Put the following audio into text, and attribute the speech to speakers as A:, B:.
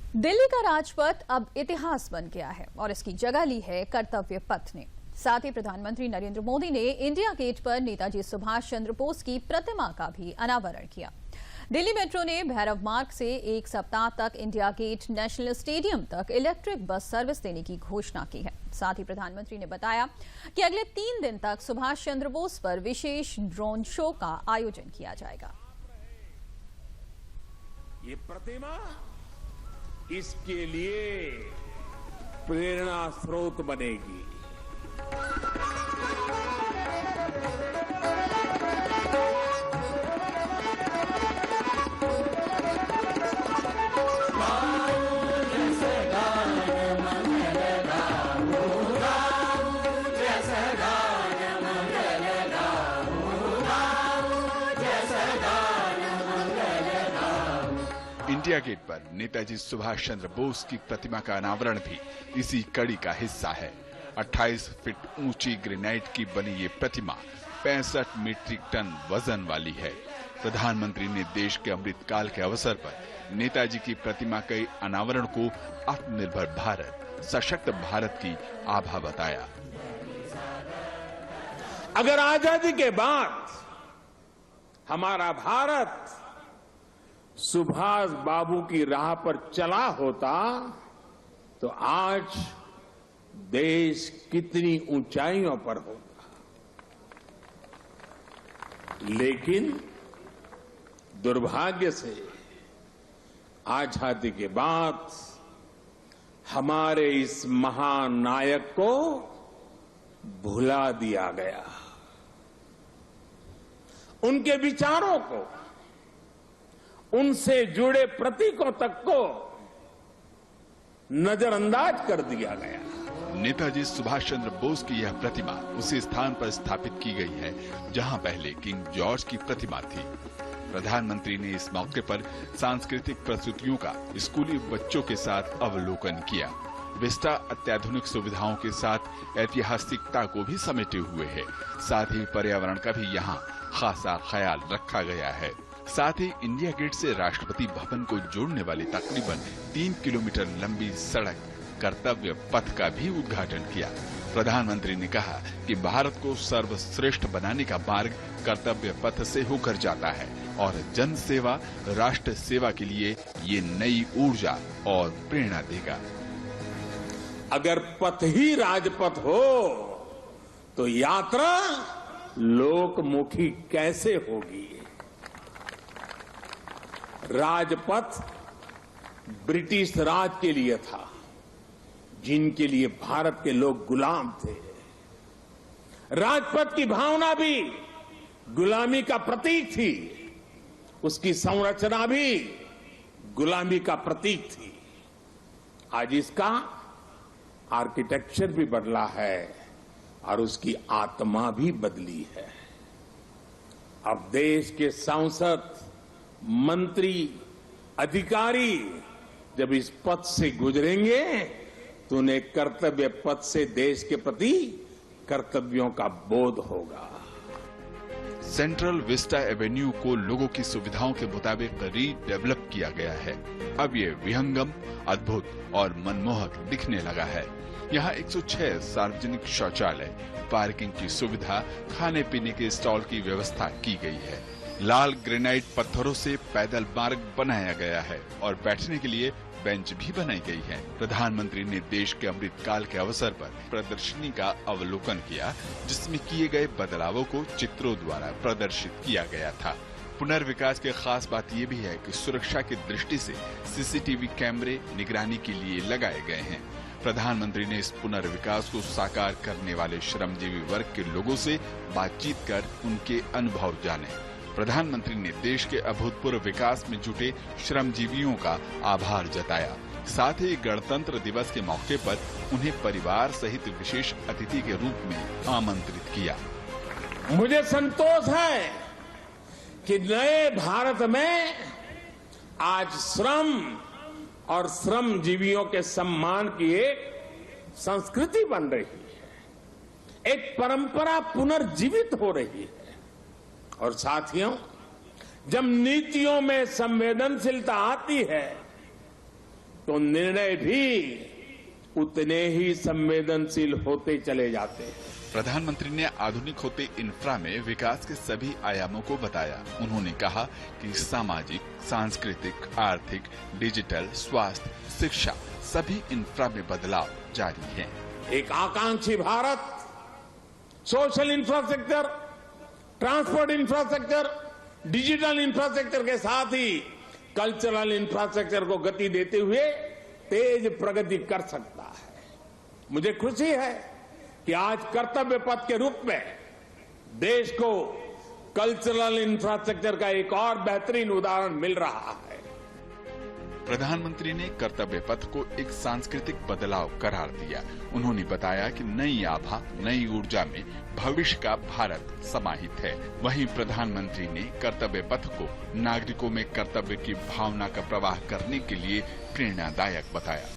A: दिल्ली का राजपथ अब इतिहास बन गया है और इसकी जगह ली है कर्तव्य पथ ने। साथ ही प्रधानमंत्री नरेंद्र मोदी ने इंडिया गेट पर नेताजी सुभाष चंद्र बोस की प्रतिमा का भी अनावरण किया। दिल्ली मेट्रो ने भैरव मार्ग से एक सप्ताह तक इंडिया गेट नेशनल स्टेडियम तक इलेक्ट्रिक बस सर्विस देने की घोषणा की है। साथ ही प्रधानमंत्री ने बताया कि अगले 3 दिन तक सुभाष चंद्र बोस पर विशेष ड्रोन शो का आयोजन किया जाएगा।
B: ये प्रतिमा इसके लिए प्रेरणा स्रोत बनेगी।
C: इंडिया गेट पर नेताजी सुभाष चंद्र बोस की प्रतिमा का अनावरण भी इसी कड़ी का हिस्सा है। 28 फीट ऊंची ग्रेनाइट की बनी ये प्रतिमा 65 मीट्रिक टन वजन वाली है। प्रधानमंत्री ने देश के अमृत काल के अवसर पर नेताजी की प्रतिमा के अनावरण को आत्मनिर्भर भारत, सशक्त भारत की आभा बताया।
B: अगर आजादी के बाद हमारा भारत सुभाष बाबू की राह पर चला होता तो आज देश कितनी ऊंचाइयों पर होता। लेकिन दुर्भाग्य से आजादी के बाद हमारे इस महान नायक को भुला दिया गया। उनके विचारों को, उनसे जुड़े प्रतीकों तक को नजरअंदाज कर दिया गया।
C: नेताजी सुभाष चंद्र बोस की यह प्रतिमा उसी स्थान पर स्थापित की गई है जहां पहले किंग जॉर्ज की प्रतिमा थी। प्रधानमंत्री ने इस मौके पर सांस्कृतिक प्रस्तुतियों का स्कूली बच्चों के साथ अवलोकन किया। विस्टा अत्याधुनिक सुविधाओं के साथ ऐतिहासिकता को भी समेटे हुए है। साथ ही पर्यावरण का भी यहाँ खासा ख्याल रखा गया है। साथ ही इंडिया गेट से राष्ट्रपति भवन को जोड़ने वाली तकरीबन 3 किलोमीटर लंबी सड़क कर्तव्य पथ का भी उद्घाटन किया। प्रधानमंत्री ने कहा कि भारत को सर्वश्रेष्ठ बनाने का मार्ग कर्तव्य पथ से होकर जाता है और जन सेवा, राष्ट्र सेवा के लिए ये नई ऊर्जा और प्रेरणा देगा।
B: अगर पथ ही राजपथ हो तो यात्रा लोकमुखी कैसे होगी। राजपथ ब्रिटिश राज के लिए था, जिनके लिए भारत के लोग गुलाम थे। राजपथ की भावना भी गुलामी का प्रतीक थी, उसकी संरचना भी गुलामी का प्रतीक थी। आज इसका आर्किटेक्चर भी बदला है और उसकी आत्मा भी बदली है। अब देश के सांसद, मंत्री, अधिकारी जब इस पथ से गुजरेंगे तो उन्हें कर्तव्य पथ से देश के प्रति कर्तव्यों का बोध होगा।
C: सेंट्रल विस्टा एवेन्यू को लोगों की सुविधाओं के मुताबिक रीडेवलप किया गया है। अब ये विहंगम, अद्भुत और मनमोहक दिखने लगा है। यहाँ 106 सार्वजनिक शौचालय, पार्किंग की सुविधा, खाने पीने के स्टॉल की व्यवस्था की गई है। लाल ग्रेनाइट पत्थरों से पैदल मार्ग बनाया गया है और बैठने के लिए बेंच भी बनाई गई है। प्रधानमंत्री ने देश के अमृत काल के अवसर पर प्रदर्शनी का अवलोकन किया, जिसमें किए गए बदलावों को चित्रों द्वारा प्रदर्शित किया गया था। पुनर्विकास की खास बात यह भी है कि सुरक्षा की दृष्टि से सीसीटीवी कैमरे निगरानी के लिए लगाए गए हैं। प्रधानमंत्री ने इस पुनर्विकास को साकार करने वाले श्रमजीवी वर्ग के लोगों से बातचीत कर उनके अनुभव जाने। प्रधानमंत्री ने देश के अभूतपूर्व विकास में जुटे श्रमजीवियों का आभार जताया। साथ ही गणतंत्र दिवस के मौके पर उन्हें परिवार सहित विशेष अतिथि के रूप में आमंत्रित किया।
B: मुझे संतोष है कि नए भारत में आज श्रम और श्रमजीवियों के सम्मान की एक संस्कृति बन रही है, एक परंपरा पुनर्जीवित हो रही है। और साथियों, जब नीतियों में संवेदनशीलता आती है तो निर्णय भी उतने ही संवेदनशील होते चले जाते हैं।
C: प्रधानमंत्री ने आधुनिक होते इंफ्रा में विकास के सभी आयामों को बताया। उन्होंने कहा कि सामाजिक, सांस्कृतिक, आर्थिक, डिजिटल, स्वास्थ्य, शिक्षा सभी इंफ्रा में बदलाव जारी है।
B: एक आकांक्षी Bharat social infrastructure, transport infrastructure, digital infrastructure के साथ ही कल्चरल इंफ्रास्ट्रक्चर को गति देते हुए तेज प्रगति कर सकता है। मुझे खुशी है कि आज कर्तव्य पथ के रूप में देश को कल्चरल इंफ्रास्ट्रक्चर का एक और बेहतरीन उदाहरण मिल रहा है।
C: प्रधानमंत्री ने कर्तव्य पथ को एक सांस्कृतिक बदलाव करार दिया। उन्होंने बताया कि नई आभा, नई ऊर्जा में भविष्य का भारत समाहित है। वहीं प्रधानमंत्री ने कर्तव्य पथ को नागरिकों में कर्तव्य की भावना का प्रवाह करने के लिए प्रेरणादायक बताया।